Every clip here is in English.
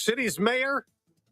City's mayor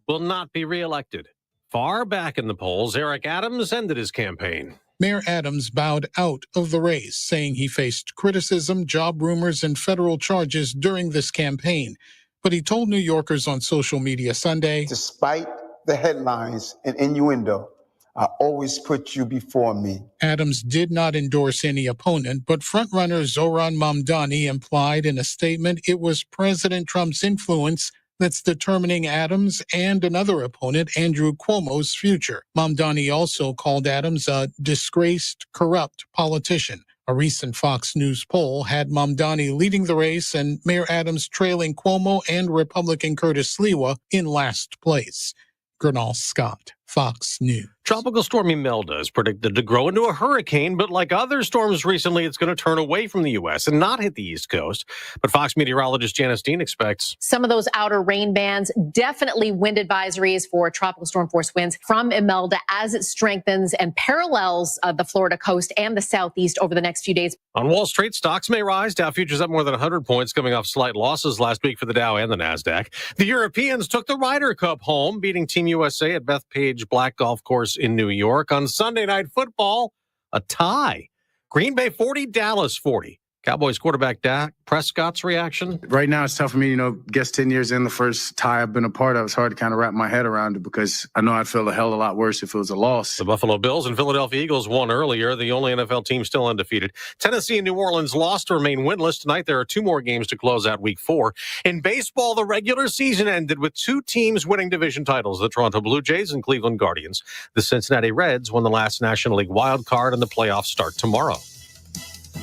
will not be reelected. Far back in the polls, Eric Adams ended his campaign. Mayor Adams bowed out of the race, saying he faced criticism, job rumors, and federal charges during this campaign. But he told New Yorkers on social media Sunday, "Despite the headlines and innuendo, I always put you before me." Adams did not endorse any opponent, but frontrunner Zohran Mamdani implied in a statement it was President Trump's influence that's determining Adams and another opponent, Andrew Cuomo's future. Mamdani also called Adams a disgraced, corrupt politician. A recent Fox News poll had Mamdani leading the race and Mayor Adams trailing Cuomo and Republican Curtis Sliwa in last place. Gernal Scott, Fox News. Tropical storm Imelda is predicted to grow into a hurricane, but like other storms recently, it's going to turn away from the U.S. and not hit the East Coast. But Fox meteorologist Janice Dean expects some of those outer rain bands, definitely wind advisories for tropical storm force winds from Imelda as it strengthens and parallels the Florida coast and the southeast over the next few days. On Wall Street, stocks may rise. Dow futures up more than 100 points, coming off slight losses last week for the Dow and the Nasdaq. The Europeans took the Ryder Cup home, beating Team USA at Bethpage Black Golf Course in New York. On Sunday Night Football, a tie. Green Bay 40, Dallas 40. Cowboys quarterback Dak Prescott's reaction? Right now, it's tough for me, guess 10 years in, the first tie I've been a part of. It's hard to kind of wrap my head around it because I know I'd feel a hell of a lot worse if it was a loss. The Buffalo Bills and Philadelphia Eagles won earlier, the only NFL team still undefeated. Tennessee and New Orleans lost to remain winless. Tonight, there are two more games to close out Week 4. In baseball, the regular season ended with two teams winning division titles, the Toronto Blue Jays and Cleveland Guardians. The Cincinnati Reds won the last National League wild card, and the playoffs start tomorrow.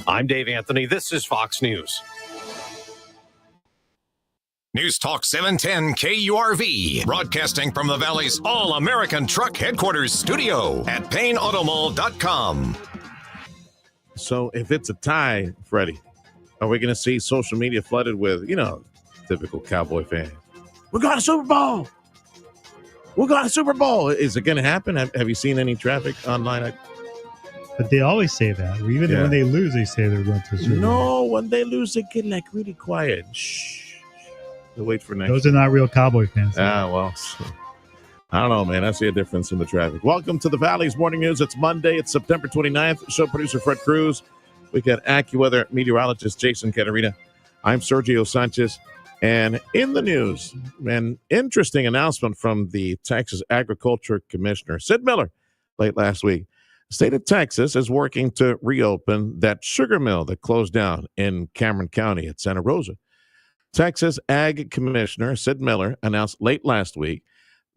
I'm Dave Anthony. This is Fox News. News Talk 710 KURV, broadcasting from the Valley's All-American Truck Headquarters studio at PayneAutomall.com. So if it's a tie, Freddie, are we going to see social media flooded with, typical Cowboy fans? We got a Super Bowl. We got a Super Bowl. Is it going to happen? Have you seen any traffic online? But they always say that. Even when they lose, they say they're going to Super Bowl. No, when they lose, they get really quiet. Shh. They'll wait for next. Those are not real Cowboy fans. Well, I don't know, man. I see a difference in the traffic. Welcome to the Valley's Morning News. It's Monday. It's September 29th. Show producer Fred Cruz. We got AccuWeather meteorologist Jason Caterina. I'm Sergio Sanchez. And in the news, an interesting announcement from the Texas Agriculture Commissioner, Sid Miller, late last week. The state of Texas is working to reopen that sugar mill that closed down in Cameron County at Santa Rosa. Texas Ag Commissioner Sid Miller announced late last week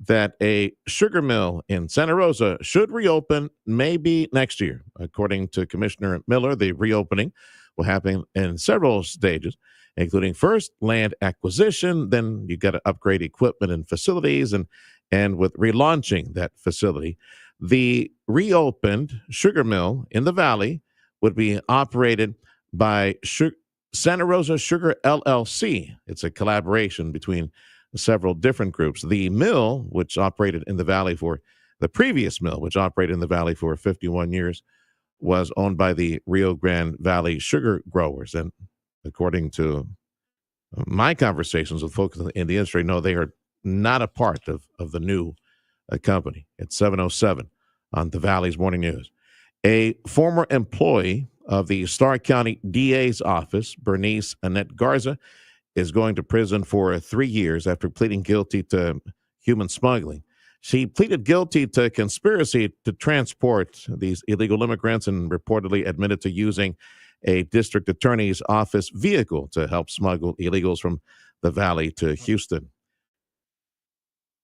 that a sugar mill in Santa Rosa should reopen maybe next year. According to Commissioner Miller, the reopening will happen in several stages, including first land acquisition, then you got to upgrade equipment and facilities, and with relaunching that facility. The reopened sugar mill in the Valley would be operated by Santa Rosa Sugar LLC. It's a collaboration between several different groups. The mill, which operated in the Valley for the previous mill, which operated in the Valley for 51 years, was owned by the Rio Grande Valley sugar growers. And according to my conversations with folks in the industry, no, they are not a part of the new company. It's 7:07 on the Valley's Morning News. A former employee of the Starr County DA's office, Bernice Annette Garza, is going to prison for 3 years after pleading guilty to human smuggling. She pleaded guilty to conspiracy to transport these illegal immigrants and reportedly admitted to using a district attorney's office vehicle to help smuggle illegals from the Valley to Houston.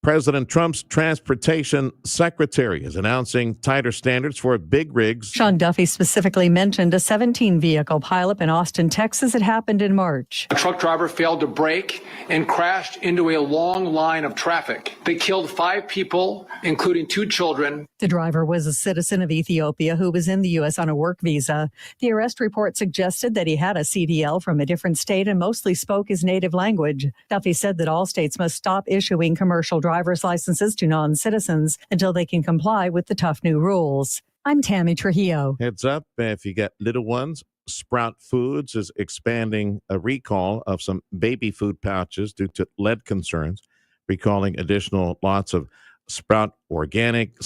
President Trump's transportation secretary is announcing tighter standards for big rigs. Sean Duffy specifically mentioned a 17-vehicle pileup in Austin, Texas. It happened in March. A truck driver failed to brake and crashed into a long line of traffic. They killed 5 people, including 2 children. The driver was a citizen of Ethiopia who was in the U.S. on a work visa. The arrest report suggested that he had a CDL from a different state and mostly spoke his native language. Duffy said that all states must stop issuing commercial driver's licenses to non-citizens until they can comply with the tough new rules. I'm Tammy Trujillo. Heads up, if you got little ones, Sprout Foods is expanding a recall of some baby food pouches due to lead concerns. recalling additional lots of Sprout Organic,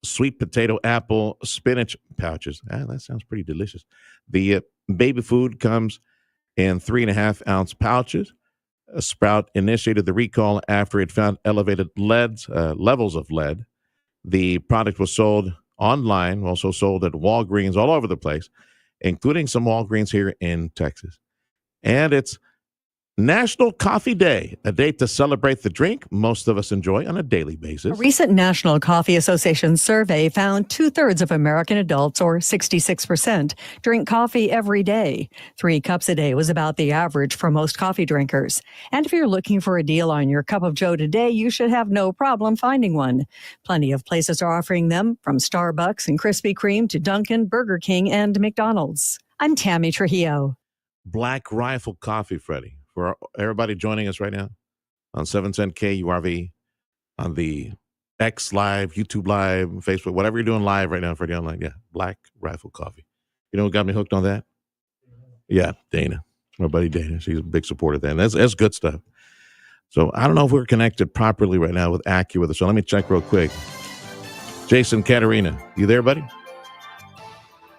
sweet potato, apple, spinach pouches. That sounds pretty delicious. The baby food comes in 3.5-ounce pouches. Sprout initiated the recall after it found elevated levels of lead. The product was sold online, also sold at Walgreens all over the place, including some Walgreens here in Texas. And it's National Coffee Day, a day to celebrate the drink most of us enjoy on a daily basis. A recent National Coffee Association survey found 2/3 of American adults, or 66%, drink coffee every day. 3 cups a day was about the average for most coffee drinkers. And if you're looking for a deal on your cup of joe today, you should have no problem finding one. Plenty of places are offering them, from Starbucks and Krispy Kreme to Dunkin', Burger King, and McDonald's. I'm Tammy Trujillo. Black Rifle Coffee, Freddie. For everybody joining us right now on 710 KURV, on the X Live, YouTube Live, Facebook, whatever you're doing live right now, Freddie Online. Yeah, Black Rifle Coffee. You know what got me hooked on that? Yeah, Dana. My buddy Dana. She's a big supporter of that. And that's good stuff. So I don't know if we're connected properly right now with AccuWeather. So let me check real quick. Jason Katerina, you there, buddy?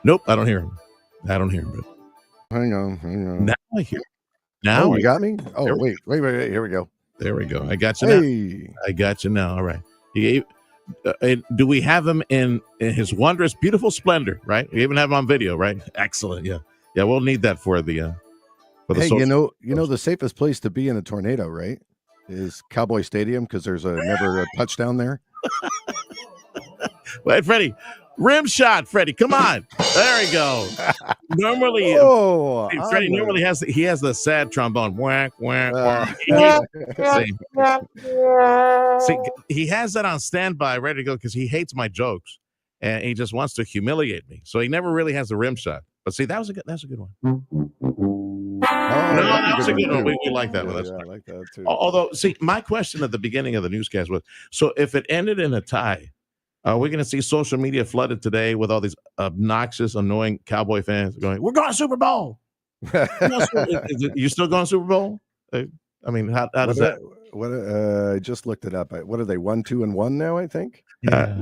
Nope, I don't hear him. But Hang on. now I hear him. Now you got me? Oh, wait. Here we go. There we go. I got you now. I got you now. All right. Do we have him in his wondrous, beautiful splendor, right? We even have him on video, right? Excellent. Yeah. Yeah, we'll need that for the Hey, you know the safest place to be in a tornado, right? Is Cowboy Stadium, because there's never a touchdown there. Wait, Freddie. Rim shot, Freddie. Come on. There we go. Normally, Freddie normally has the sad trombone. Whack, whack, whack. See, he has that on standby, ready to go, because he hates my jokes and he just wants to humiliate me. So he never really has the rim shot. But see, that's a good one. That was a good one. We like that one. I like that too. Although, see, my question at the beginning of the newscast was: so if it ended in a tie, are we going to see social media flooded today with all these obnoxious, annoying Cowboy fans going, "We're going to Super Bowl"? You still going to Super Bowl? I mean, how does that? I just looked it up. What are they? 1, 2, and 1 now, I think. Yeah.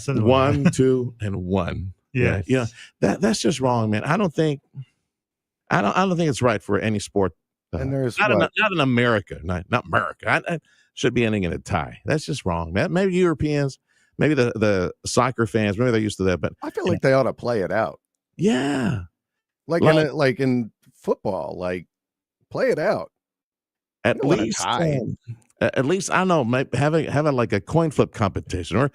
1, 2, and 1. Yeah. That's just wrong, man. I don't think it's right for any sport. And there's not in America, not America. I should be ending in a tie. That's just wrong, man. Maybe Europeans. Maybe the soccer fans, maybe they're used to that, but I feel like they ought to play it out. Yeah, like in football, like play it out. At least I don't know, maybe having like a coin flip competition or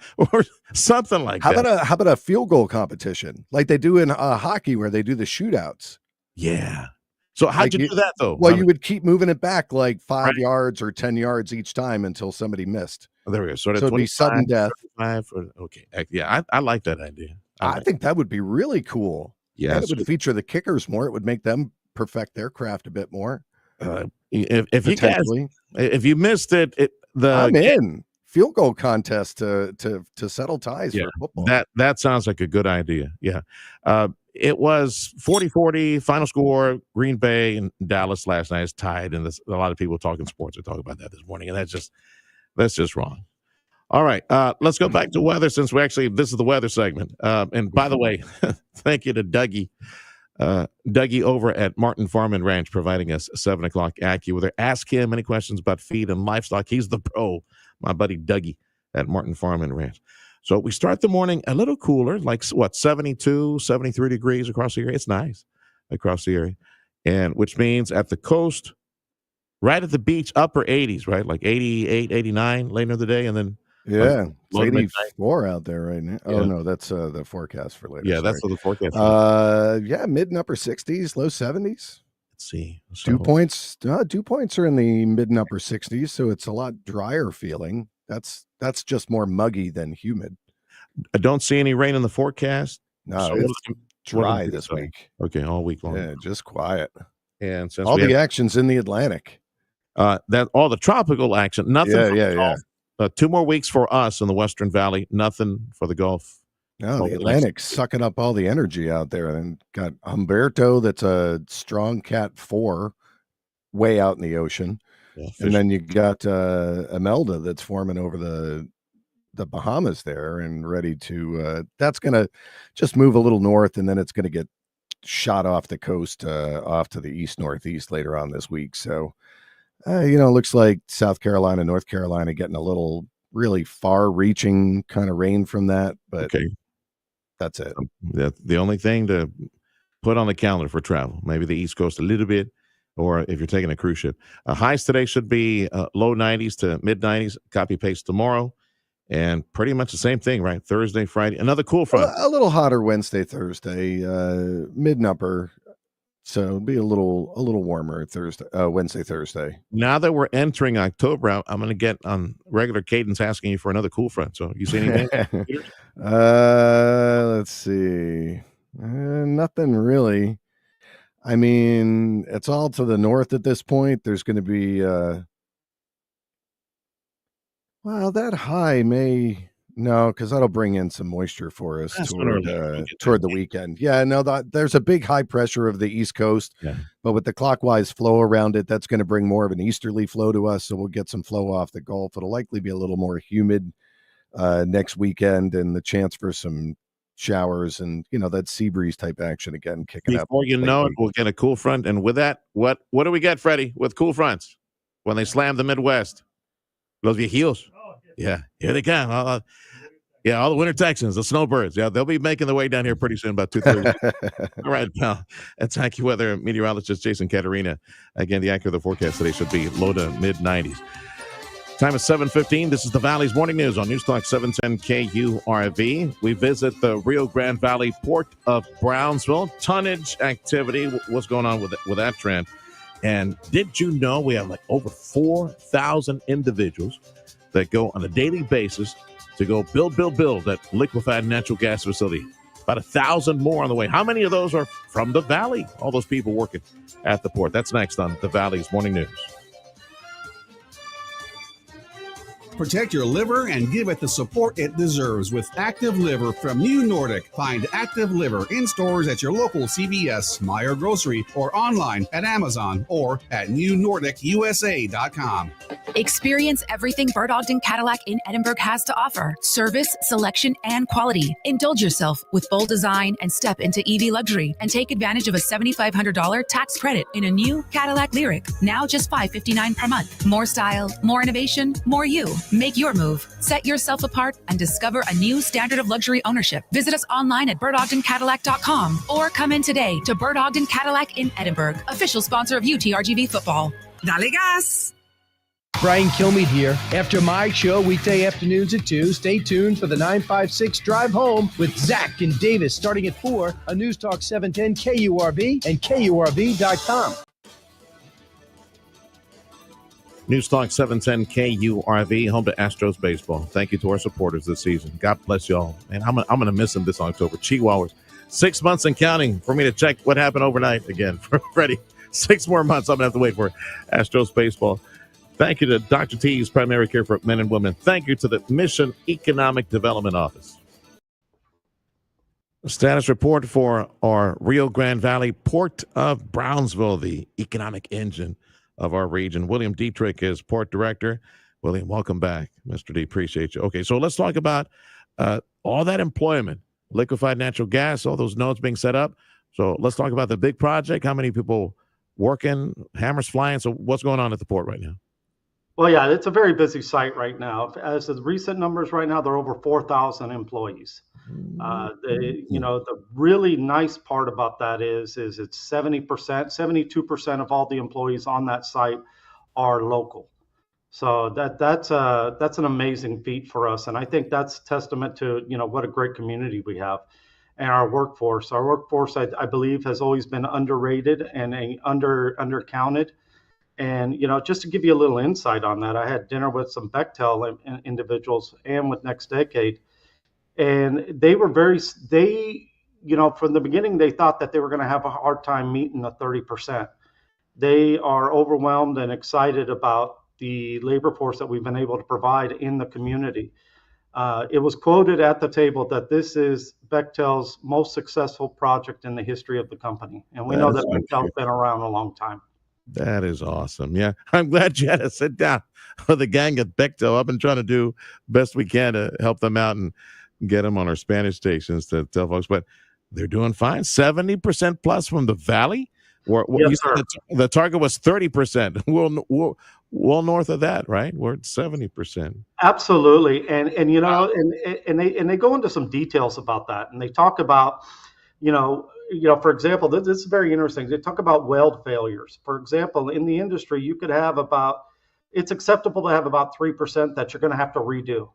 something like that. How about a field goal competition, like they do in hockey, where they do the shootouts? Yeah. So how'd you do that though? Well, you would keep moving it back like 5 yards or 10 yards each time until somebody missed. Oh, there we go. So it'd be sudden death. Okay. Yeah, I like that idea. I think that would be really cool. Yeah, and it would feature the kickers more. It would make them perfect their craft a bit more. If you missed it, I'm in field goal contest to settle ties for football. That sounds like a good idea. Yeah. It was 40-40 final score. Green Bay and Dallas last night is tied, and a lot of people talking sports are talking about that this morning, and that's just wrong. All right, let's go back to weather, since this is the weather segment. And by the way, thank you to Dougie over at Martin Farm and Ranch, providing us 7 o'clock AccuWeather. Ask him any questions about feed and livestock. He's the pro, my buddy Dougie at Martin Farm and Ranch. So we start the morning a little cooler, like 72, 73 degrees across the area. It's nice across the area. And which means at the coast, right at the beach, upper 80s, right? Like 88, 89 later in the day. And then it's 84 out there right now. Oh, no, that's the forecast for later. Yeah, that's the forecast. Mid and upper 60s, low 70s. Let's see. Dew points are in the mid and upper 60s, so it's a lot drier feeling. That's just more muggy than humid. I don't see any rain in the forecast. No, so it's dry this week. Okay, all week long. Yeah, just quiet. And since all the action's in the Atlantic. That all the tropical action, nothing. Yeah. 2 more weeks for us in the Western Valley. Nothing for the Gulf. No, the Atlantic's sucking up all the energy out there, and got Humberto, that's a strong Cat 4, way out in the ocean. and then you got Imelda that's forming over the Bahamas there and ready to that's going to just move a little north, and then it's going to get shot off the coast off to the east northeast later on this week. So looks like South Carolina, North Carolina getting a little really far reaching kind of rain from that, but that's it. The only thing to put on the calendar for travel, maybe the East Coast a little bit, or if you're taking a cruise ship. Highs today should be low 90s to mid 90s, copy paste tomorrow. And pretty much the same thing, right? Thursday, Friday, another cool front. A little hotter Wednesday, Thursday, mid and upper. So it'll be a little warmer Wednesday, Thursday. Now that we're entering October, I'm going to get on regular cadence asking you for another cool front. So you see anything? Let's see. Nothing really. I mean, it's all to the north at this point. There's going to be that high may no, because that'll bring in some moisture for us toward the weekend. Yeah, no, there's a big high pressure of the East Coast, but with the clockwise flow around it, that's going to bring more of an easterly flow to us. So we'll get some flow off the Gulf. It'll likely be a little more humid next weekend, and the chance for some showers and that sea breeze type action again kicking up. Before you know it, we'll get a cool front. And with that, what do we get, Freddie, with cool fronts when they slam the Midwest? Los Viejitos. Yeah, here they come. All the Winter Texans, the Snowbirds. Yeah, they'll be making their way down here pretty soon, about 2:30. All right, pal. That's AccuWeather meteorologist Jason Caterina. Again, the accurate forecast today should be low to mid 90s. Time is 7:15. This is the Valley's Morning News on News Talk 710 KURV. We visit the Rio Grande Valley Port of Brownsville. Tonnage activity. What's going on with that trend? And did you know we have over 4,000 individuals that go on a daily basis to go build that liquefied natural gas facility? About 1,000 more on the way. How many of those are from the Valley? All those people working at the port. That's next on the Valley's Morning News. Protect your liver and give it the support it deserves with Active Liver from New Nordic. Find Active Liver in stores at your local CVS, Meijer Grocery, or online at Amazon or at newnordicusa.com. Experience everything Bert Ogden Cadillac in Edinburgh has to offer. Service, selection, and quality. Indulge yourself with bold design and step into EV luxury and take advantage of a $7,500 tax credit in a new Cadillac Lyriq. Now just $559 per month. More style, more innovation, more you. Make your move. Set yourself apart and discover a new standard of luxury ownership. Visit us online at BertOgdenCadillac.com or come in today to Bert Ogden Cadillac in Edinburgh, official sponsor of RGV football. Dale gas! Brian Kilmeade here. After my show, weekday afternoons at 2, stay tuned for the 956 Drive Home with Zach and Davis starting at 4 on News Talk 710 KURV and KURV.com. News Talk 710 KURV, home to Astros baseball. Thank you to our supporters this season. God bless y'all. And I'm going to miss them this October. Chihuahuas. 6 months and counting for me to check what happened overnight again. For Freddie, 6 more months I'm going to have to wait for Astros baseball. Thank you to Dr. T's Primary Care for Men and Women. Thank you to the Mission Economic Development Office. A status report for our Rio Grande Valley Port of Brownsville, the economic engine of our region. William Dietrich is port director. William, welcome back. Mr. D, appreciate you. Okay, so let's talk about all that employment, liquefied natural gas, all those nodes being set up. So let's talk about the big project. How many people working, hammers flying? So what's going on at the port right now? Well, yeah, it's a very busy site right now. As of the recent numbers right now, there are over 4,000 employees. The really nice part about that is it's 70%, 72% of all the employees on that site are local. So that's an amazing feat for us. And I think that's testament to, what a great community we have and our workforce. Our workforce, I believe, has always been underrated and undercounted. And, just to give you a little insight on that, I had dinner with some Bechtel individuals and with Next Decade. And they were from the beginning, they thought that they were going to have a hard time meeting the 30%. They are overwhelmed and excited about the labor force that we've been able to provide in the community. It was quoted at the table that this is Bechtel's most successful project in the history of the company. And we know that Bechtel's been around a long time. That is awesome. Yeah, I'm glad you had to sit down with the gang at Bechtel. I've been trying to do best we can to help them out and get them on our Spanish stations to tell folks, but they're doing fine. 70% plus from the Valley. Yes, You sir. said the target was 30%. Well north of that, right? We're at 70%. Absolutely, and they go into some details about that, and they talk about for example, this is very interesting. They talk about weld failures. For example, in the industry, you could have it's acceptable to have about 3% that you're going to have to redo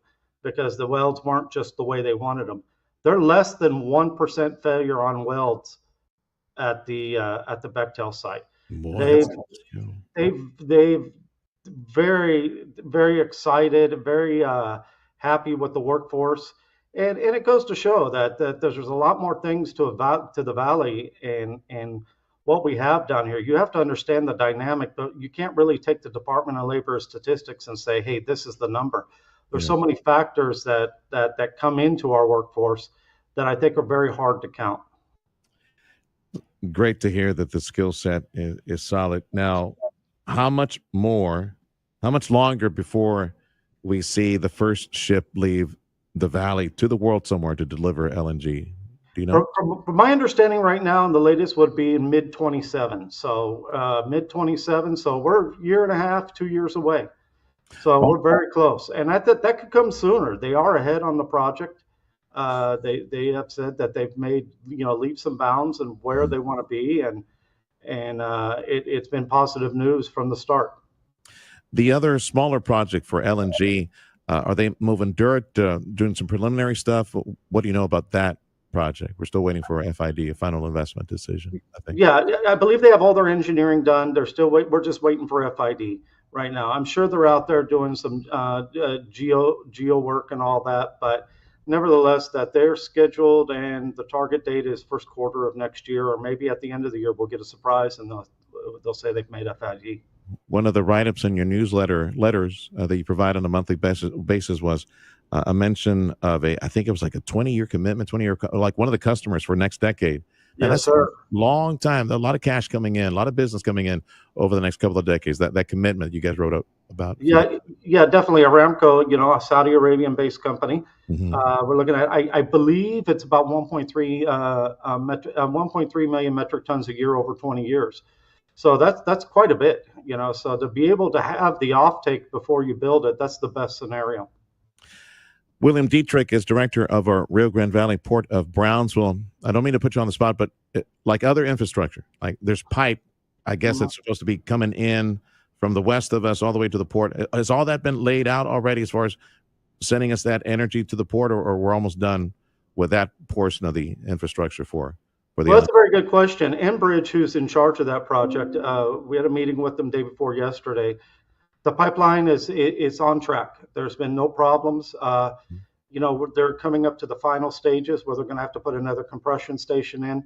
because the welds weren't just the way they wanted them. They're less than 1% failure on welds at the Bechtel site. Boy, They've very, very excited, very happy with the workforce. And it goes to show that there's a lot more things to the Valley and what we have down here. You have to understand the dynamic, but you can't really take the Department of Labor statistics and say, hey, this is the number. There's so many factors that come into our workforce that I think are very hard to count. Great to hear that the skill set is solid. Now, how much longer before we see the first ship leave the Valley to the world somewhere to deliver LNG? Do you know? From my understanding right now, and the latest would be in mid-27. So mid-27. So we're a year and a half, 2 years away. So we're very close. And that could come sooner. They are ahead on the project. They have said that they've made, leaps and bounds and where they want to be. And it's been positive news from the start. The other smaller project for LNG, are they moving dirt, doing some preliminary stuff? What do you know about that project? We're still waiting for FID, a final investment decision, I think. Yeah, I believe they have all their engineering done. They're still we're just waiting for FID right now. I'm sure they're out there doing some geo work and all that, but nevertheless, that they're scheduled and the target date is first quarter of next year, or maybe at the end of the year we'll get a surprise and they'll say they've made FID. One of the write-ups in your letters that you provide on a monthly basis was a mention of I think it was like a 20-year commitment, like one of the customers for next decade. Now, Yes, sir. Long time, a lot of cash coming in, a lot of business coming in over the next couple of decades. That commitment you guys wrote up about. Yeah, definitely. Aramco, a Saudi Arabian-based company. Mm-hmm. We're looking at, I believe it's about 1.3 million metric tons a year over 20 years. So that's quite a bit, So to be able to have the offtake before you build it, that's the best scenario. William Dietrich is director of our Rio Grande Valley Port of Brownsville. I don't mean to put you on the spot, but like other infrastructure, like there's pipe, I guess it's supposed to be coming in from the west of us all the way to the port. Has all that been laid out already as far as sending us that energy to the port, or we're almost done with that portion of the infrastructure for the Well, that's a very good question. Enbridge, who's in charge of that project, we had a meeting with them day before yesterday. The pipeline is on track. There's been no problems. They're coming up to the final stages where they're going to have to put another compression station in,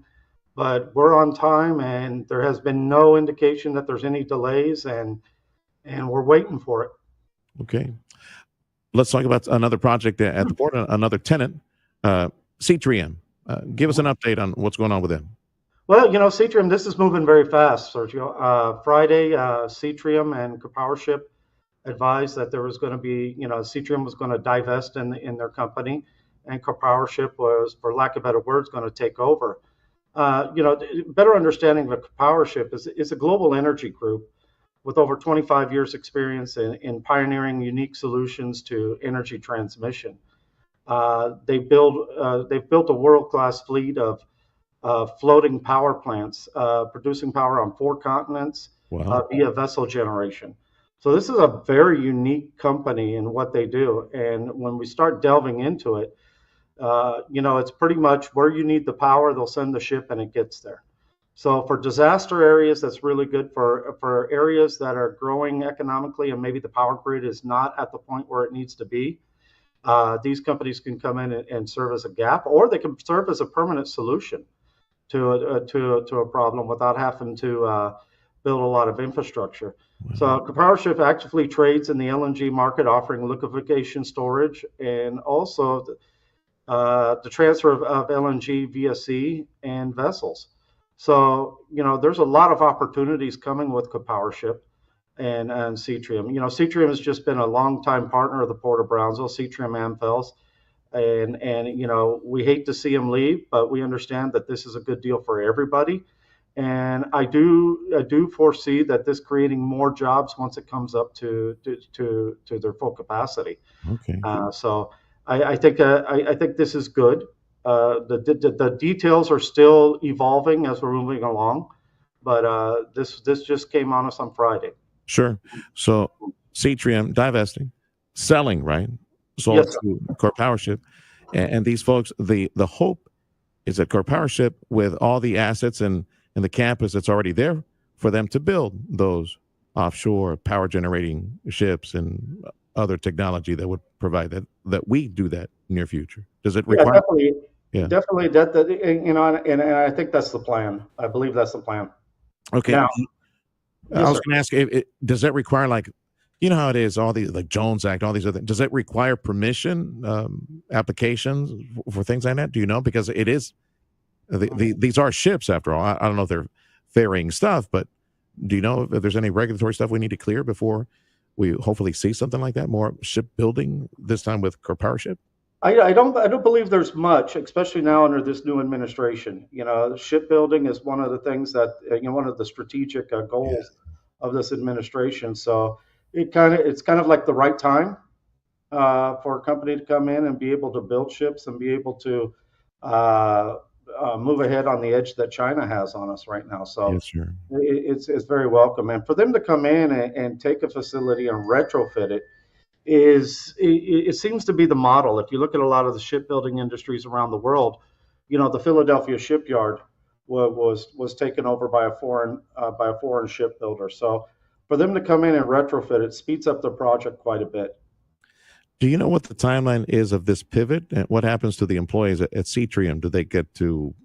but we're on time, and there has been no indication that there's any delays, and we're waiting for it. Okay. Let's talk about another project at the port, another tenant, C3M. Give us an update on what's going on with them. Well, C3M, this is moving very fast, Sergio. Friday, C3M and Copowership advised that there was going to be, C3M was going to divest in their company, and Copowership was, for lack of better words, going to take over. Better understanding of Copowership is a global energy group with over 25 years experience in pioneering unique solutions to energy transmission. They've built a world-class fleet of floating power plants, producing power on 4 continents via vessel generation. So this is a very unique company in what they do. And when we start delving into it, it's pretty much where you need the power, they'll send the ship and it gets there. So for disaster areas, that's really good. For areas that are growing economically and maybe the power grid is not at the point where it needs to be, these companies can come in and serve as a gap, or they can serve as a permanent solution to a problem without having to build a lot of infrastructure. So Copowership actively trades in the LNG market, offering liquefaction storage and also the transfer of LNG via sea and vessels. So, there's a lot of opportunities coming with Copowership and Seatrium. Seatrium has just been a longtime partner of the Port of Brownsville, Seatrium and Fels. And we hate to see them leave, but we understand that this is a good deal for everybody. And I do foresee that this creating more jobs once it comes up to their full capacity. Okay. So I think this is good. The details are still evolving as we're moving along, but this just came on us on Friday. Sure. So Seatrium divesting, selling, right? Sold Yes, to Copowership, and these folks. The hope is that Copowership, with all the assets and the campus that's already there, for them to build those offshore power generating ships and other technology that would provide that we do that near future. Does it require? Definitely. That and I think that's the plan. I believe that's the plan. Okay. Now, I was going to ask, does that require, like, how it is, all these, like Jones Act, all these other things, does it require permission applications for things like that? Do you know? Because it is, these are ships after all. I don't know if they're ferrying stuff, but do you know if there's any regulatory stuff we need to clear before we hopefully see something like that, more shipbuilding, this time with Copowership? I don't believe there's much, especially now under this new administration. Shipbuilding is one of the things that one of the strategic goals of this administration. So it's kind of like the right time for a company to come in and be able to build ships and be able to move ahead on the edge that China has on us right now. So yes, sir. It's very welcome, and for them to come in and take a facility and retrofit it. It seems to be the model. If you look at a lot of the shipbuilding industries around the world, the Philadelphia shipyard was taken over by a foreign shipbuilder. So for them to come in and retrofit it speeds up the project quite a bit. Do you know what the timeline is of this pivot, and what happens to the employees at Seatrium? Do they get to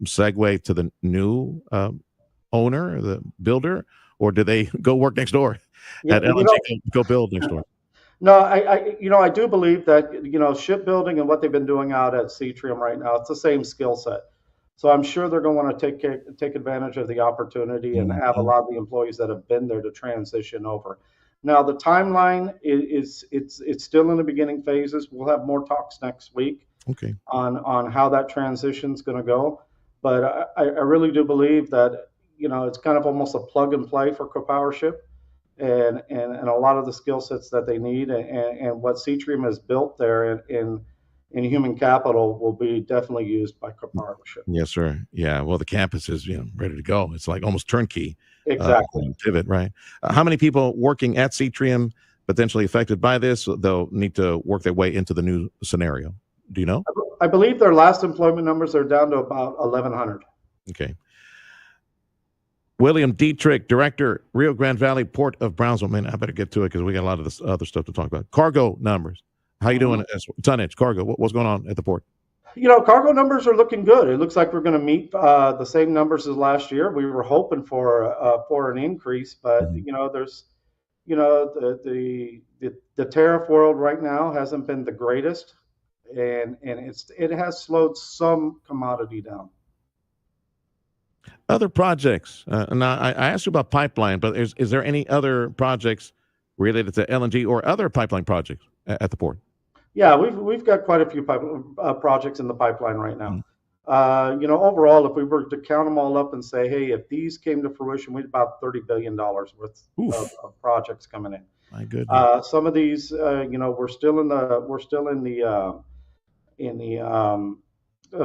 segue to the new owner, the builder, or do they go work next door at LNG, go build next door? No, I do believe that, shipbuilding and what they've been doing out at Seatrium right now, it's the same skill set. So I'm sure they're going to want to take advantage of the opportunity and have a lot of the employees that have been there to transition over. Now, the timeline it's still in the beginning phases. We'll have more talks next week on how that transition is going to go. But I really do believe that, it's kind of almost a plug and play for Copowership. And a lot of the skill sets that they need and what Seatrium has built there in human capital will be definitely used by Copowership. Yes, sir. Yeah. Well, the campus is ready to go. It's like almost turnkey. Exactly. Pivot, right? How many people working at Seatrium potentially affected by this? They'll need to work their way into the new scenario. Do you know? I believe their last employment numbers are down to about 1,100. Okay. William Dietrich, Director, Rio Grande Valley Port of Brownsville. Man, I better get to it because we got a lot of this other stuff to talk about. Cargo numbers. How you doing? Tonnage, cargo. What's going on at the port? Cargo numbers are looking good. It looks like we're going to meet the same numbers as last year. We were hoping for an increase, but there's the tariff world right now hasn't been the greatest, and it has slowed some commodity down. Other projects. Now, I asked you about pipeline, but is there any other projects related to LNG or other pipeline projects at the port? Yeah, we've got quite a few projects in the pipeline right now. Overall, if we were to count them all up and say, hey, if these came to fruition, we'd about $30 billion worth of projects coming in. My goodness. Some of these, we're still in the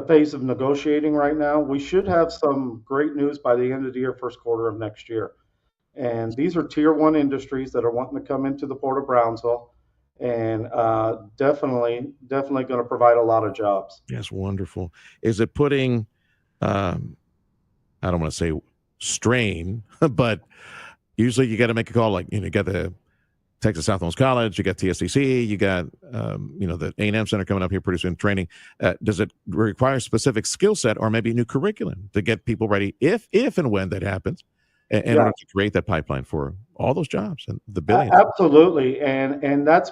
phase of negotiating right now. We should have some great news by the end of the year, first quarter of next year. And these are tier one industries that are wanting to come into the Port of Brownsville, and definitely going to provide a lot of jobs. Yes, wonderful. Is it putting, I don't want to say strain, but usually you got to make a call, like, you got the Texas Southwest College, you got TSCC, you got, the A&M Center coming up here pretty soon, training. Does it require a specific skill set or maybe a new curriculum to get people ready if and when that happens, in order to create that pipeline for all those jobs and the billions? Absolutely. And it's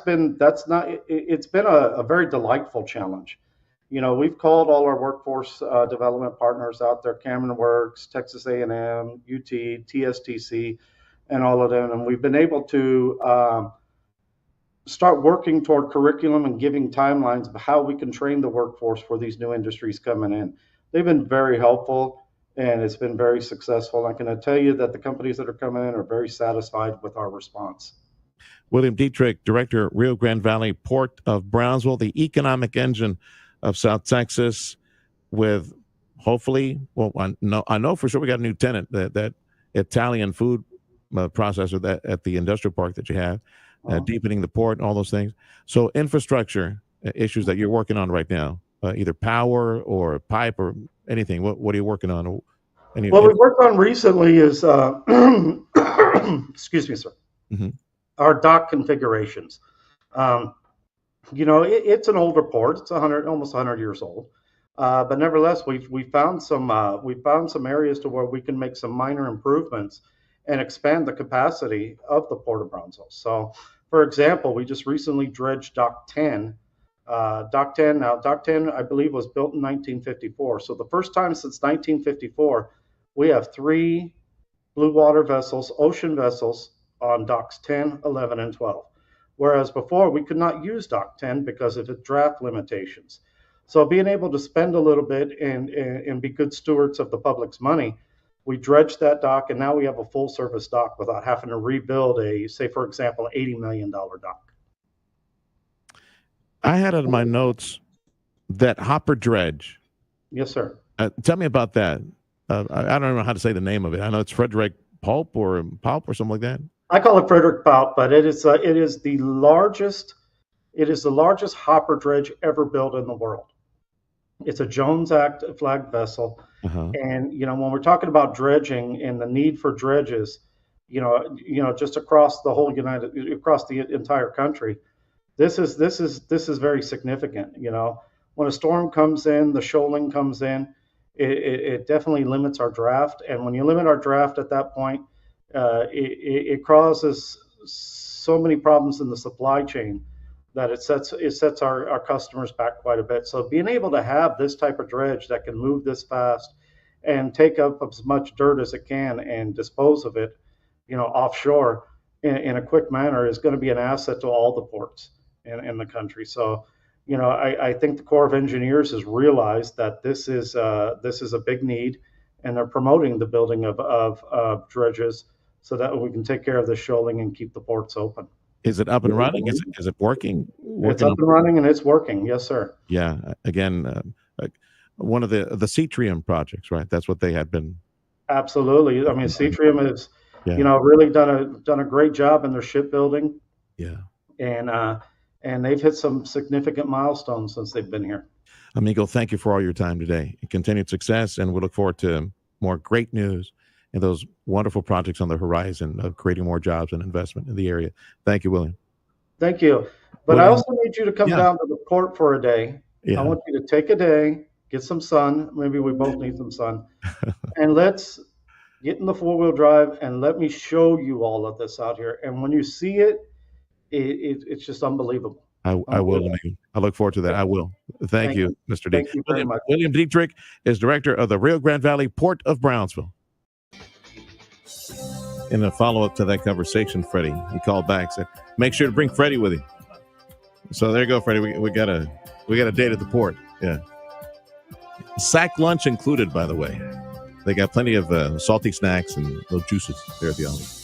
been a very delightful challenge. we've called all our workforce development partners out there, Cameron Works, Texas A&M, UT, TSTC, and all of them. And we've been able to start working toward curriculum and giving timelines of how we can train the workforce for these new industries coming in. They've been very helpful, and it's been very successful. I can tell you that the companies that are coming in are very satisfied with our response. William Dietrich, Director, Rio Grande Valley Port of Brownsville, the economic engine of South Texas, with hopefully, well, I know for sure we got a new tenant, that Italian food processor that at the industrial park that you have, deepening the port and all those things. So infrastructure issues that you're working on right now, either power or pipe or anything. What are you working on? What we've worked on recently is, excuse me, sir, our dock configurations. It's an older port. It's almost 100 years old. But nevertheless, we found some areas to where we can make some minor improvements and expand the capacity of the Port of Brownsville. So, for example, we just recently dredged Dock 10. Dock 10, I believe, was built in 1954. So the first time since 1954, we have 3 blue water vessels, ocean vessels, on docks 10, 11, and 12. Whereas before, we could not use Dock 10 because of the draft limitations. So being able to spend a little bit and be good stewards of the public's money, we dredged that dock, and now we have a full-service dock without having to rebuild say, for example, $80 million dock. I had it in my notes that hopper dredge. Yes, sir. Tell me about that. I don't know how to say the name of it. I know it's Frederick Pulp or something like that. I call it Frederick Pulp, but it is the largest hopper dredge ever built in the world. It's a Jones Act flagged vessel. And, when we're talking about dredging and the need for dredges, just across the entire country, this is very significant. When a storm comes in, the shoaling comes in, it definitely limits our draft. And when you limit our draft at that point, it causes so many problems in the supply chain that it sets our customers back quite a bit. So being able to have this type of dredge that can move this fast and take up as much dirt as it can and dispose of it, offshore in a quick manner is going to be an asset to all the ports in the country. So, I think the Corps of Engineers has realized that this is a big need, and they're promoting the building of dredges so that we can take care of the shoaling and keep the ports open. Is it up and running? Is it working? It's up and running, and it's working. Yes, sir. Yeah. Again, one of the Cetrium projects, right? That's what they had been. Absolutely. I mean, Cetrium has, really done a great job in their shipbuilding. Yeah. And they've hit some significant milestones since they've been here. Amigo, thank you for all your time today. Continued success, and we look forward to more great news and those wonderful projects on the horizon of creating more jobs and investment in the area. Thank you, William. Thank you. But I also need you to come down to the port for a day. Yeah. I want you to take a day, get some sun. Maybe we both need some sun. And let's get in the 4-wheel drive and let me show you all of this out here. And when you see it, it's just unbelievable. I will. I look forward to that. I will. Thank you, Mr. D. Thank you very much. William Dietrich is director of the Rio Grande Valley Port of Brownsville. In a follow-up to that conversation, Freddie, he called back, said, make sure to bring Freddie with you. So there you go, Freddie. We got a date at the port. Yeah. Sack lunch included, by the way. They got plenty of salty snacks and little juices there at the office.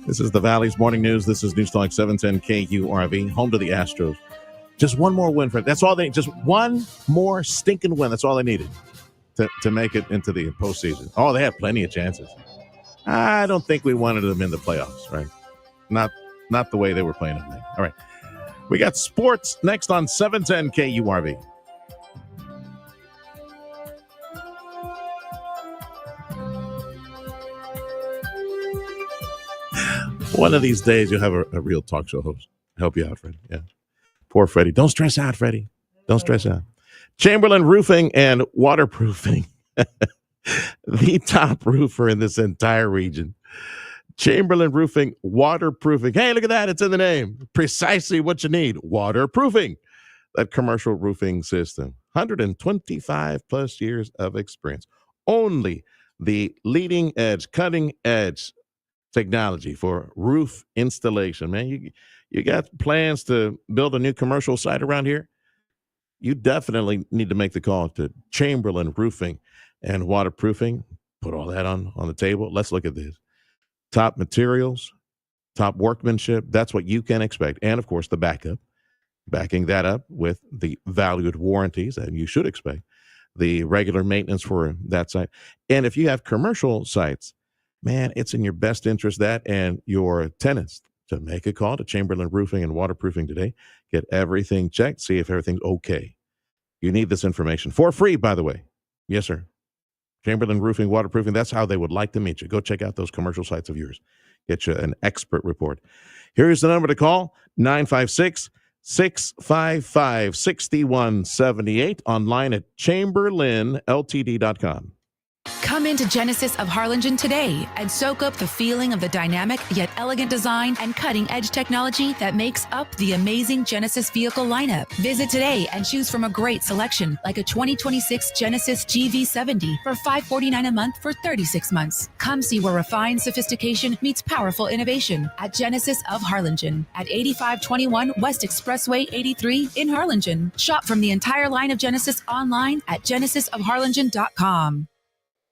This is the Valley's Morning News. This is Newstalk 710 KURV, home to the Astros. Just one more win for it. That's all they. Just one more stinking win. That's all they needed to make it into the postseason. Oh, they have plenty of chances. I don't think we wanted them in the playoffs, right? Not the way they were playing tonight. All right, we got sports next on 710 KURV. One of these days, you'll have a real talk show host help you out, Freddie. Yeah. Poor Freddie. Don't stress out, Freddie. Don't stress out. Chamberlain Roofing and Waterproofing. The top roofer in this entire region. Chamberlain Roofing, Waterproofing. Hey, look at that. It's in the name. Precisely what you need. Waterproofing. That commercial roofing system. 125 plus years of experience. Only the leading edge, cutting edge technology for roof installation. Man, you got plans to build a new commercial site around here? You definitely need to make the call to Chamberlain Roofing and Waterproofing. Put all that on the table. Let's look at this. Top materials, top workmanship. That's what you can expect. And, of course, the backup. Backing that up with the valued warranties that you should expect. The regular maintenance for that site. And if you have commercial sites, man, it's in your best interest, that and your tenants, to make a call to Chamberlain Roofing and Waterproofing today. Get everything checked, see if everything's okay. You need this information for free, by the way. Yes, sir. Chamberlain Roofing, Waterproofing, that's how they would like to meet you. Go check out those commercial sites of yours. Get you an expert report. Here's the number to call, 956-655-6178, online at chamberlainltd.com. Come into Genesis of Harlingen today and soak up the feeling of the dynamic yet elegant design and cutting-edge technology that makes up the amazing Genesis vehicle lineup. Visit today and choose from a great selection like a 2026 Genesis GV70 for $549 a month for 36 months. Come see where refined sophistication meets powerful innovation at Genesis of Harlingen at 8521 West Expressway 83 in Harlingen. Shop from the entire line of Genesis online at genesisofharlingen.com.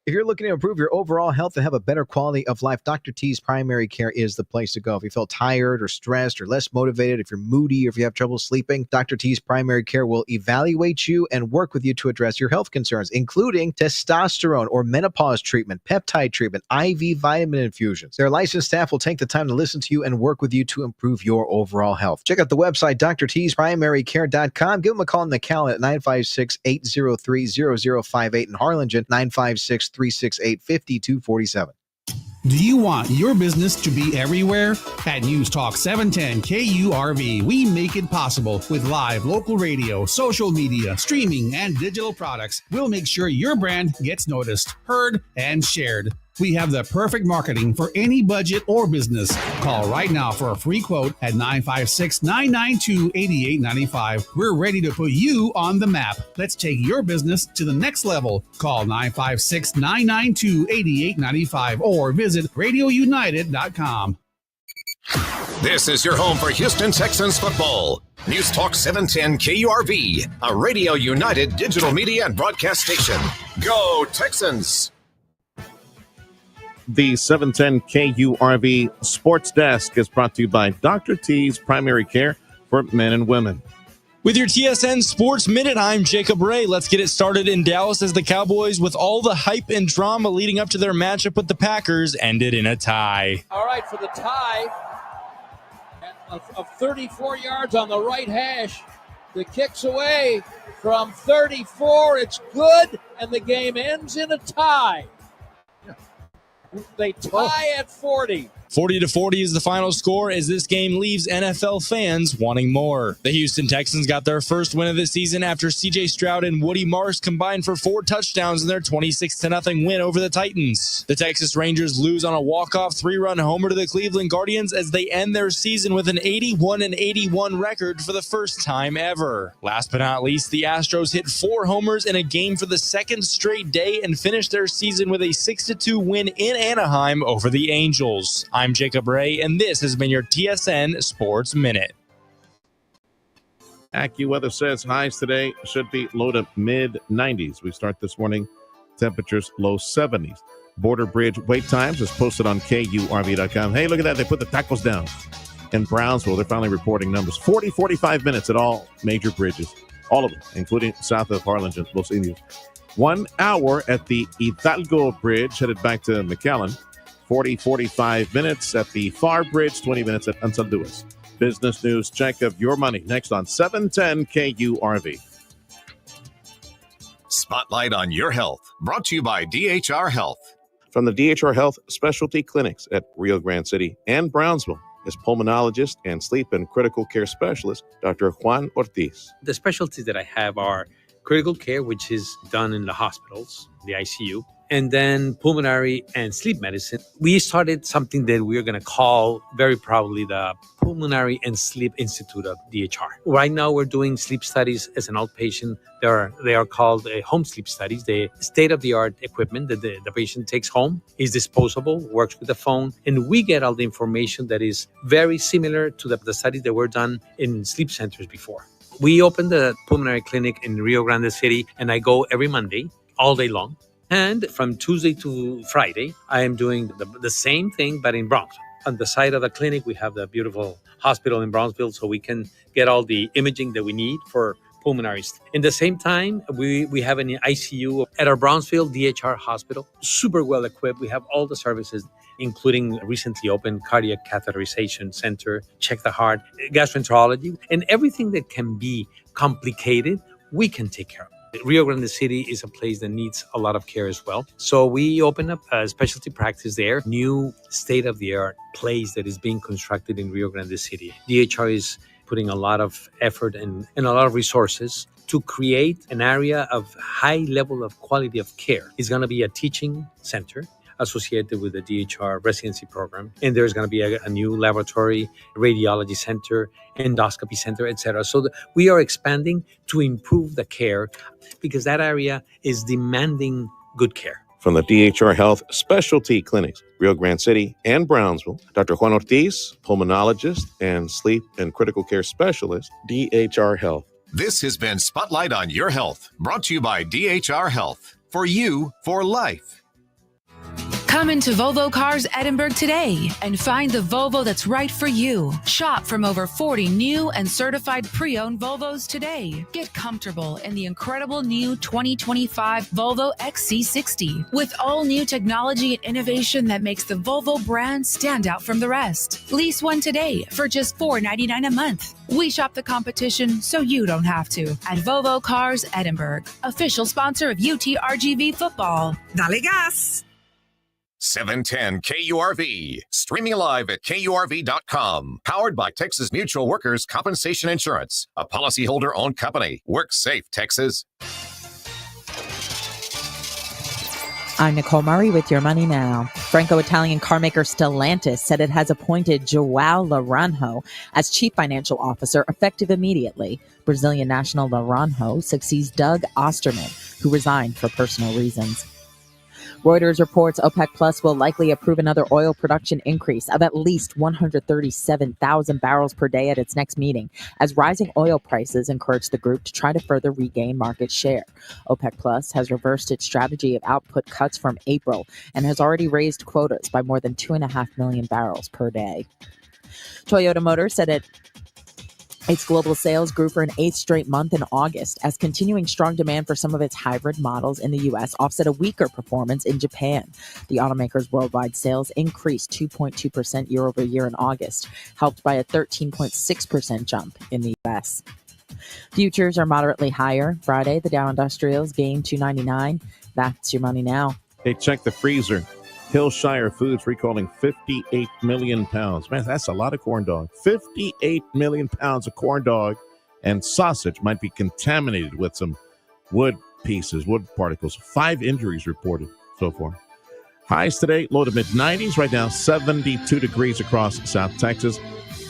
If you're looking to improve your overall health and have a better quality of life, Dr. T's Primary Care is the place to go. If you feel tired or stressed or less motivated, if you're moody or if you have trouble sleeping, Dr. T's Primary Care will evaluate you and work with you to address your health concerns, including testosterone or menopause treatment, peptide treatment, IV vitamin infusions. Their licensed staff will take the time to listen to you and work with you to improve your overall health. Check out the website, drtsprimarycare.com. Give them a call in the Cal at 956-803-0058 in Harlingen, 956-368-5247. Do you want your business to be everywhere? At News Talk 710 KURV, we make it possible with live local radio, social media, streaming, and digital products. We'll make sure your brand gets noticed, heard, and shared. We have the perfect marketing for any budget or business. Call right now for a free quote at 956-992-8895. We're ready to put you on the map. Let's take your business to the next level. Call 956-992-8895 or visit radiounited.com. This is your home for Houston Texans football. News Talk 710 KURV, a Radio United digital media and broadcast station. Go Texans! The 710 KURV Sports Desk is brought to you by Dr. T's Primary Care for men and women. With your TSN Sports Minute, I'm Jacob Ray. Let's get it started in Dallas as the Cowboys, with all the hype and drama leading up to their matchup with the Packers, ended in a tie. All right, for the tie of 34 yards on the right hash, the kick's away from 34. It's good, and the game ends in a tie. They tie at 40. 40-40 is the final score as this game leaves NFL fans wanting more. The Houston Texans got their first win of the season after C.J. Stroud and Woody Marsh combined for 4 touchdowns in their 26-0 win over the Titans. The Texas Rangers lose on a walk-off 3-run homer to the Cleveland Guardians as they end their season with an 81-81 record for the first time ever. Last but not least, the Astros hit 4 homers in a game for the second straight day and finished their season with a 6-2 win in Anaheim over the Angels. I'm Jacob Ray, and this has been your TSN Sports Minute. AccuWeather says highs today should be low to mid-90s. We start this morning, temperatures low 70s. Border Bridge wait times is posted on KURV.com. Hey, look at that. They put the tacos down in Brownsville. They're finally reporting numbers. 45 minutes at all major bridges. All of them, including south of Harlingen, Los Indios. 1 hour at the Hidalgo Bridge, headed back to McAllen. 45 minutes at the Far Bridge, 20 minutes at Ansalduas. Business news check of your money next on 710 KURV. Spotlight on your health, brought to you by DHR Health. From the DHR Health Specialty Clinics at Rio Grande City and Brownsville is pulmonologist and sleep and critical care specialist, Dr. Juan Ortiz. The specialties that I have are critical care, which is done in the hospitals, the ICU, and then pulmonary and sleep medicine. We started something that we're going to call very proudly the Pulmonary and Sleep Institute of DHR. Right now, we're doing sleep studies as an outpatient. They are called home sleep studies. The state-of-the-art equipment that the patient takes home is disposable, works with the phone, and we get all the information that is very similar to the studies that were done in sleep centers before. We opened the pulmonary clinic in Rio Grande City, and I go every Monday, all day long. And from Tuesday to Friday, I am doing the same thing, but in Bronx. On the side of the clinic, we have the beautiful hospital in Brownsville, so we can get all the imaging that we need for pulmonaries. In the same time, we have an ICU at our Brownsville DHR hospital, super well equipped. We have all the services, including recently opened cardiac catheterization center, check the heart, gastroenterology, and everything that can be complicated, we can take care of. Rio Grande City is a place that needs a lot of care as well. So we opened up a specialty practice there, new state-of-the-art place that is being constructed in Rio Grande City. DHR is putting a lot of effort and a lot of resources to create an area of high level of quality of care. It's going to be a teaching center associated with the DHR residency program. And there's going to be a new laboratory, radiology center, endoscopy center, etc. So we are expanding to improve the care because that area is demanding good care. From the DHR Health Specialty Clinics, Rio Grande City and Brownsville, Dr. Juan Ortiz, pulmonologist and sleep and critical care specialist, DHR Health. This has been Spotlight on Your Health, brought to you by DHR Health. For you, for life. Come into Volvo Cars Edinburgh today and find the Volvo that's right for you. Shop from over 40 new and certified pre-owned Volvos today. Get comfortable in the incredible new 2025 Volvo XC60 with all new technology and innovation that makes the Volvo brand stand out from the rest. Lease one today for just $499 a month. We shop the competition so you don't have to at Volvo Cars Edinburgh, official sponsor of UT RGV football. Dale gas! 710 KURV. Streaming live at KURV.com. Powered by Texas Mutual Workers Compensation Insurance. A policyholder-owned company. Work safe, Texas. I'm Nicole Murray with Your Money Now. Franco-Italian carmaker Stellantis said it has appointed João Laranjo as Chief Financial Officer effective immediately. Brazilian national Laranjo succeeds Doug Osterman, who resigned for personal reasons. Reuters reports OPEC Plus will likely approve another oil production increase of at least 137,000 barrels per day at its next meeting, as rising oil prices encourage the group to try to further regain market share. OPEC Plus has reversed its strategy of output cuts from April and has already raised quotas by more than 2.5 million barrels per day. Toyota Motors said its global sales grew for an 8th straight month in August as continuing strong demand for some of its hybrid models in the U.S. offset a weaker performance in Japan. The automaker's worldwide sales increased 2.2% year over year in August, helped by a 13.6% jump in the U.S. Futures are moderately higher. Friday, the Dow Industrials gained 299. That's Your Money Now. Hey, check the freezer. Hillshire Foods recalling 58 million pounds. Man, that's a lot of corn dog. 58 million pounds of corn dog and sausage might be contaminated with some wood pieces, wood particles. 5 injuries reported so far. Highs today, low to mid-90s. Right now, 72 degrees across South Texas.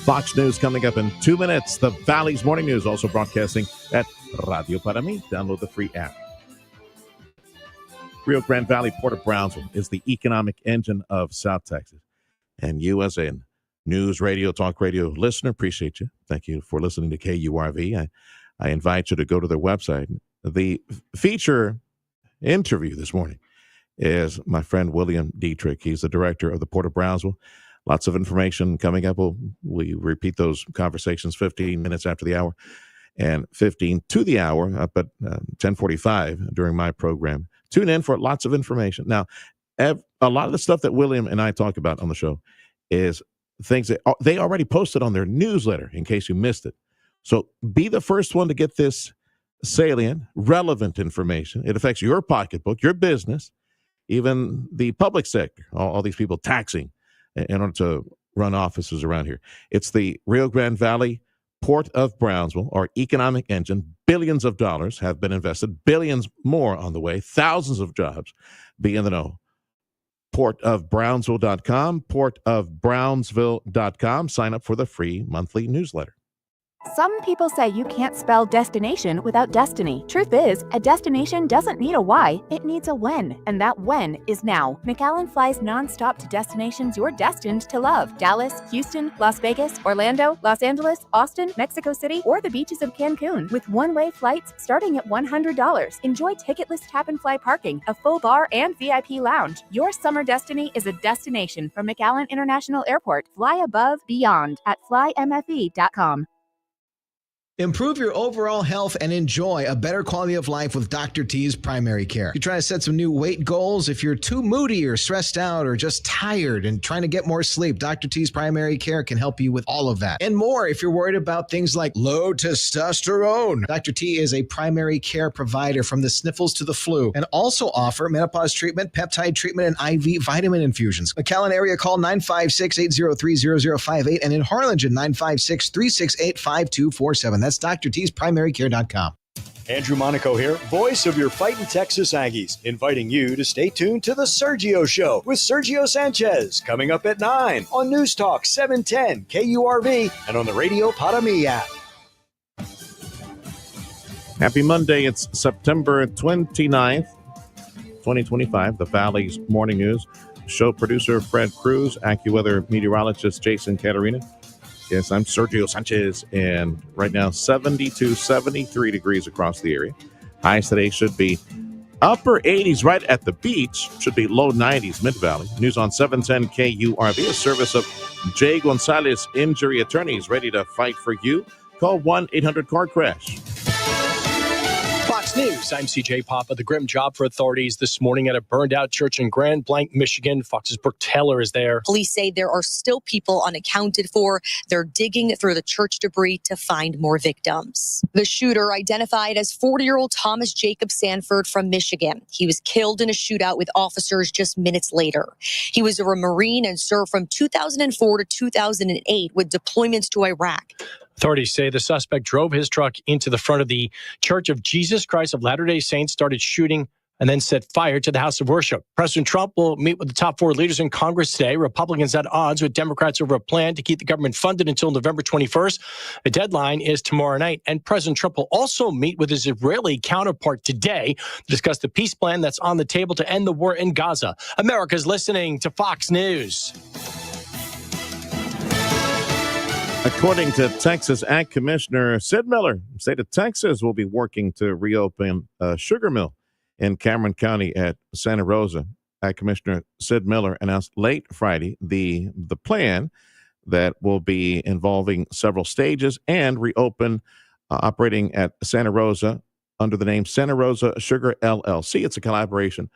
Fox News coming up in 2 minutes. The Valley's Morning News also broadcasting at Radio Para Mí. Download the free app. Rio Grande Valley Port of Brownsville is the economic engine of South Texas. And you as a news radio, talk radio listener, appreciate you. Thank you for listening to KURV. I invite you to go to their website. The feature interview this morning is my friend William Dietrich. He's the director of the Port of Brownsville. Lots of information coming up. We repeat those conversations 15 minutes after the hour and 15 to the hour up at 10:45 during my program. Tune in for lots of information. Now, a lot of the stuff that William and I talk about on the show is things that they already posted on their newsletter in case you missed it. So be the first one to get this salient, relevant information. It affects your pocketbook, your business, even the public sector, all these people taxing in order to run offices around here. It's the Rio Grande Valley Port of Brownsville, our economic engine. Billions of dollars have been invested, billions more on the way, thousands of jobs. Be in the know. portofbrownsville.com, portofbrownsville.com. Sign up for the free monthly newsletter. Some people say you can't spell destination without destiny. Truth is, a destination doesn't need a why, it needs a when. And that when is now. McAllen flies nonstop to destinations you're destined to love. Dallas, Houston, Las Vegas, Orlando, Los Angeles, Austin, Mexico City, or the beaches of Cancun. With one-way flights starting at $100. Enjoy ticketless tap-and-fly parking, a full bar, and VIP lounge. Your summer destiny is a destination from McAllen International Airport. Fly above, beyond at flymfe.com. Improve your overall health and enjoy a better quality of life with Dr. T's Primary Care. You're trying to set some new weight goals. If you're too moody or stressed out or just tired and trying to get more sleep, Dr. T's Primary Care can help you with all of that and more. If you're worried about things like low testosterone, Dr. T is a primary care provider from the sniffles to the flu and also offer menopause treatment, peptide treatment, and IV vitamin infusions. McAllen area call 956-803-0058 and in Harlingen 956-368-5247. That's drt'sprimarycare.com. Andrew Monaco here, voice of your Fightin' Texas Aggies, inviting you to stay tuned to The Sergio Show with Sergio Sanchez, coming up at 9 on News Talk 710 KURV and on the Radio Para-Me app. Happy Monday. It's September 29th, 2025. The Valley's Morning News. Show producer Fred Cruz, AccuWeather meteorologist Jason Caterina. Yes, I'm Sergio Sanchez, and right now 72, 73 degrees across the area. Highs today should be upper 80s right at the beach, should be low 90s mid-valley. News on 710 KURV, a service of Jay Gonzalez Injury Attorneys, ready to fight for you. Call 1-800-CAR-CRASH. Fox News, I'm CJ Papa. The grim job for authorities this morning at a burned-out church in Grand Blanc, Michigan. Fox's Brooke Taylor is there. Police say there are still people unaccounted for. They're digging through the church debris to find more victims. The shooter, identified as 40-year-old Thomas Jacob Sanford from Michigan. He was killed in a shootout with officers just minutes later. He was a Marine and served from 2004 to 2008 with deployments to Iraq. Authorities say the suspect drove his truck into the front of the Church of Jesus Christ of Latter-day Saints, started shooting, and then set fire to the house of worship. President Trump will meet with the top 4 leaders in Congress today. Republicans at odds with Democrats over a plan to keep the government funded until November 21st. The deadline is tomorrow night. And President Trump will also meet with his Israeli counterpart today to discuss the peace plan that's on the table to end the war in Gaza. America's listening to Fox News. According to Texas Ag Commissioner Sid Miller, the state of Texas will be working to reopen a sugar mill in Cameron County at Santa Rosa. Ag Commissioner Sid Miller announced late Friday the plan that will be involving several stages and reopen operating at Santa Rosa under the name Santa Rosa Sugar LLC. It's a collaboration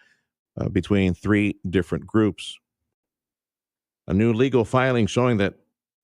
between 3 different groups. A new legal filing showing that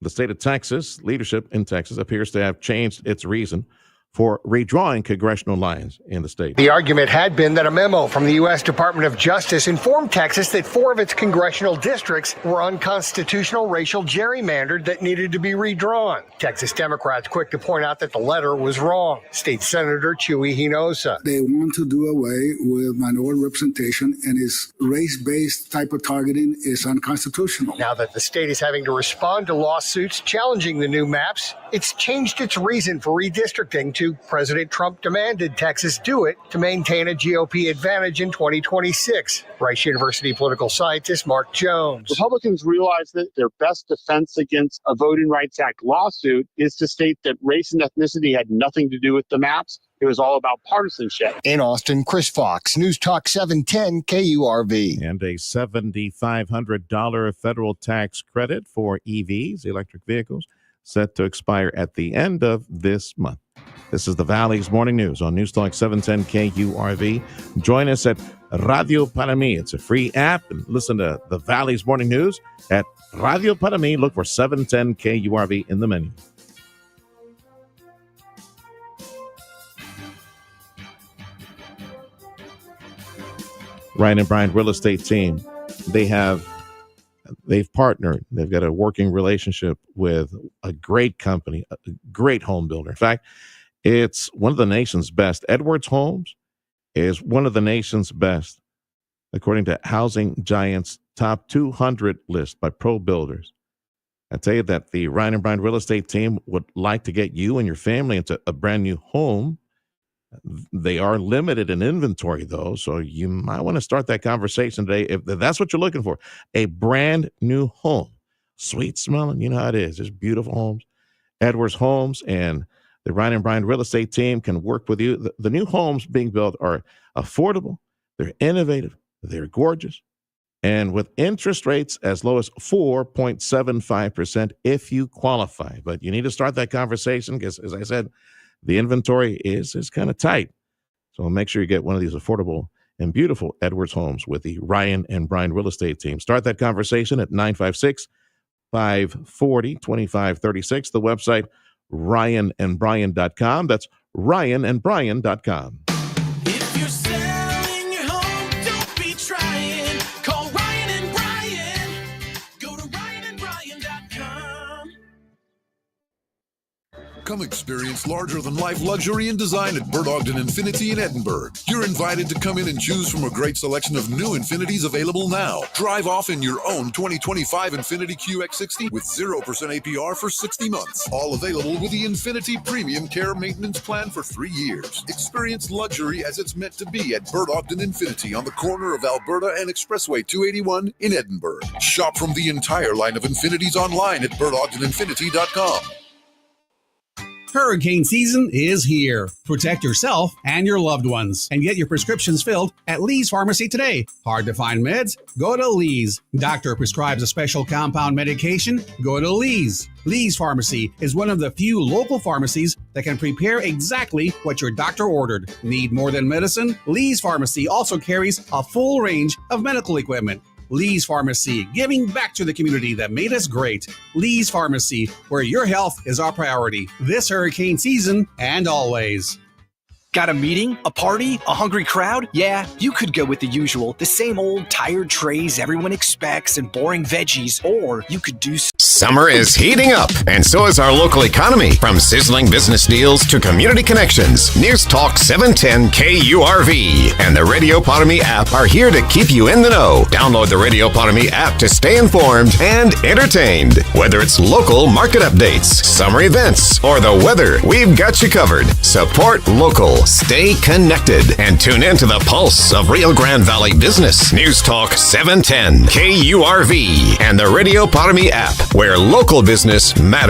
the state of Texas, leadership in Texas, appears to have changed its reason for redrawing congressional lines in the state. The argument had been that a memo from the U.S. Department of Justice informed Texas that 4 of its congressional districts were unconstitutional, racial gerrymandered that needed to be redrawn. Texas Democrats quick to point out that the letter was wrong. State Senator Chuy Hinojosa. They want to do away with minority representation, and its race-based type of targeting is unconstitutional. Now that the state is having to respond to lawsuits challenging the new maps, it's changed its reason for redistricting to President Trump demanded Texas do it to maintain a GOP advantage in 2026. Rice University political scientist Mark Jones. Republicans realize that their best defense against a Voting Rights Act lawsuit is to state that race and ethnicity had nothing to do with the maps. It was all about partisanship. In Austin, Chris Fox, News Talk 710 KURV. And a $7,500 federal tax credit for EVs, electric vehicles, set to expire at the end of this month. This is the Valley's Morning News on News Talk 710 KURV. Join us at Radio Para-Me. It's a free app, and listen to the Valley's Morning News at Radio Para-Me. Look for 710 KURV in the menu. Ryan and Bryant Real Estate Team. They have They've partnered. They've got a working relationship with a great company, a great home builder. In fact, it's one of the nation's best. Edwards Homes is one of the nation's best, according to Housing Giant's top 200 list by Pro Builders. I tell you that the Ryan and Brian real estate team would like to get you and your family into a brand new home. They are limited in inventory, though, so you might want to start that conversation today if that's what you're looking for. A brand new home. Sweet smelling, you know how it is. Just beautiful homes. Edwards Homes and the Ryan and Brian real estate team can work with you. The new homes being built are affordable, they're innovative, they're gorgeous, and with interest rates as low as 4.75% if you qualify. But you need to start that conversation because, as I said, the inventory is kind of tight. So make sure you get one of these affordable and beautiful Edwards Homes with the Ryan and Brian real estate team. Start that conversation at 956-540-2536. The website, ryanandbrian.com. That's ryanandbrian.com. If you're selling your home, don't be trying. Call Ryan and Brian. Go to ryanandbrian.com. Come experience larger-than-life luxury and design at Bert Ogden Infiniti in Edinburgh. You're invited to come in and choose from a great selection of new Infinitis available now. Drive off in your own 2025 Infiniti QX60 with 0% APR for 60 months. All available with the Infiniti Premium Care Maintenance Plan for 3 years. Experience luxury as it's meant to be at Bert Ogden Infiniti on the corner of Alberta and Expressway 281 in Edinburgh. Shop from the entire line of Infinitis online at BertOgdenInfiniti.com. Hurricane season is here. Protect yourself and your loved ones and get your prescriptions filled at Lee's Pharmacy today. Hard to find meds? Go to Lee's. Doctor prescribes a special compound medication? Go to Lee's. Lee's Pharmacy is one of the few local pharmacies that can prepare exactly what your doctor ordered. Need more than medicine? Lee's Pharmacy also carries a full range of medical equipment. Lee's Pharmacy, giving back to the community that made us great. Lee's Pharmacy, where your health is our priority this hurricane season and always. Got a meeting, a party, a hungry crowd? Yeah, you could go with the usual, the same old tired trays everyone expects and boring veggies, or you could do... Summer is heating up, and so is our local economy. From sizzling business deals to community connections, News Talk 710 KURV and the Radio Potami app are here to keep you in the know. Download the Radio Potami app to stay informed and entertained. Whether it's local market updates, summer events, or the weather, we've got you covered. Support local. Stay connected and tune in to the pulse of Rio Grande Valley business. News Talk 710 KURV and the Radio Potami app, where local business matters.